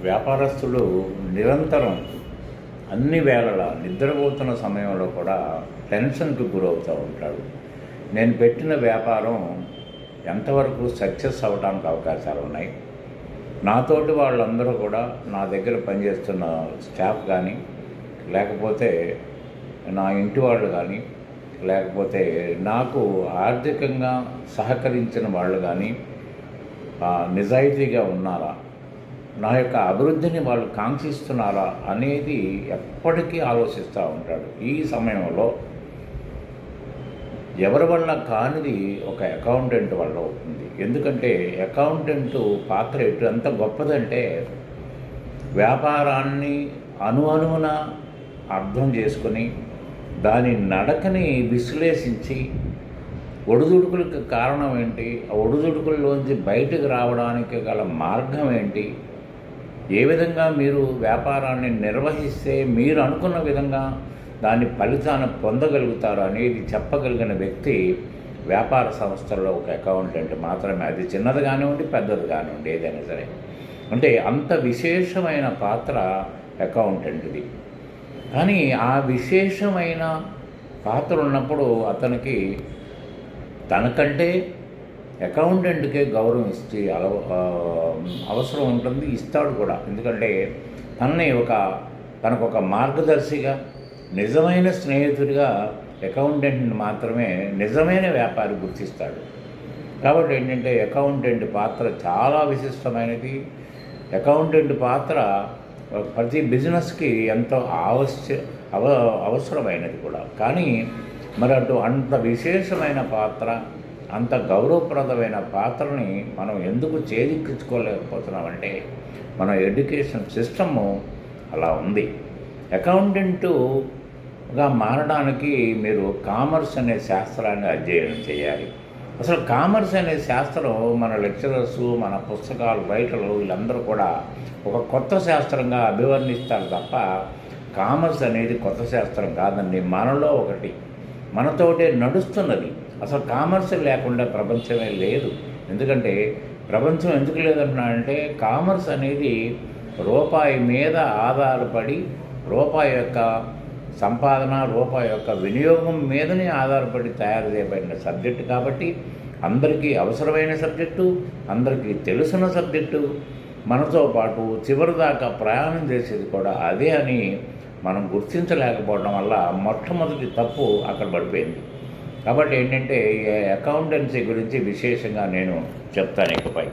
వ్యాపారస్తుడు నిరంతరం అన్ని వేళలా నిద్రపోతున్న సమయంలో కూడా టెన్షన్కి గురవుతూ ఉంటాడు. నేను పెట్టిన వ్యాపారం ఎంతవరకు సక్సెస్ అవ్వడానికి అవకాశాలు ఉన్నాయి, నాతోటి వాళ్ళందరూ కూడా నా దగ్గర పనిచేస్తున్న స్టాఫ్ కానీ, లేకపోతే నా ఇంటి వాళ్ళు కానీ, లేకపోతే నాకు ఆర్థికంగా సహకరించిన వాళ్ళు కానీ నిజాయితీగా ఉన్నారా, నా యొక్క అభివృద్ధిని వాళ్ళు కాంక్షిస్తున్నారా అనేది ఎప్పటికీ ఆలోచిస్తూ ఉంటాడు. ఈ సమయంలో ఎవరి వల్ల కానిది ఒక అకౌంటెంట్ వల్ల అవుతుంది. ఎందుకంటే అకౌంటెంట్ పాత్ర ఎంత గొప్పదంటే, వ్యాపారాన్ని అణువణువున అర్థం చేసుకొని దాని నడకని విశ్లేషించి ఒడిదుడుకులకు కారణం ఏంటి, ఆ ఒడిదుడుకుల్లోంచి బయటకు రావడానికి గల మార్గం ఏంటి, ఏ విధంగా మీరు వ్యాపారాన్ని నిర్వహిస్తే మీరు అనుకున్న విధంగా దాని ఫలితాన్ని పొందగలుగుతారు అనేది చెప్పగలిగిన వ్యక్తి వ్యాపార సంస్థల్లో ఒక అకౌంటెంట్ మాత్రమే. అది చిన్నది కానివ్వండి, పెద్దది కానివ్వండి, ఏదైనా సరే. అంటే అంత విశేషమైన పాత్ర అకౌంటెంట్ది. కానీ ఆ విశేషమైన పాత్ర ఉన్నప్పుడు అతనికి తనకంటే అకౌంటెంట్కే గౌరవం ఇచ్చి అవసరం ఉంటుంది, ఇస్తాడు కూడా. ఎందుకంటే తనకు ఒక మార్గదర్శిగా, నిజమైన స్నేహితుడిగా అకౌంటెంట్ని మాత్రమే నిజమైన వ్యాపారి గుర్తిస్తాడు. కాబట్టి ఏంటంటే అకౌంటెంట్ పాత్ర చాలా విశిష్టమైనది. అకౌంటెంట్ పాత్ర ప్రతి బిజినెస్కి ఎంతో అవసరమైనది కూడా. కానీ మరి అంత విశేషమైన పాత్ర, అంత గౌరవప్రదమైన పాత్రని మనం ఎందుకు చేజిక్కించుకోలేకపోతున్నామంటే మన ఎడ్యుకేషన్ సిస్టము అలా ఉంది. అకౌంటెంటుగా మారడానికి మీరు కామర్స్ అనే శాస్త్రాన్ని అధ్యయనం చేయాలి. అసలు కామర్స్ అనే శాస్త్రం మన లెక్చరర్సు, మన పుస్తకాలు రైటర్లు వీళ్ళందరూ కూడా ఒక కొత్త శాస్త్రంగా అభివర్ణిస్తారు తప్ప కామర్స్ అనేది కొత్త శాస్త్రం కాదండి. మనలో ఒకటి, మనతోటే నడుస్తున్నది. అసలు కామర్స్ లేకుండా ప్రపంచమే లేదు. ఎందుకంటే ప్రపంచం ఎందుకు లేదంటున్నానంటే, కామర్స్ అనేది రూపాయి మీద ఆధారపడి, రూపాయి యొక్క సంపాదన, రూపాయి యొక్క వినియోగం మీదనే ఆధారపడి తయారు చేయబడిన సబ్జెక్టు. కాబట్టి అందరికీ అవసరమైన సబ్జెక్టు, అందరికీ తెలిసిన సబ్జెక్టు, మనతో పాటు చివరి దాకా ప్రయాణం చేసేది కూడా అదే అని మనం గుర్తించలేకపోవడం వల్ల మొట్టమొదటి తప్పు అక్కడ పడిపోయింది. కాబట్టి ఏంటంటే అకౌంటెన్సీ గురించి విశేషంగా నేను చెప్తాను ఇకపై.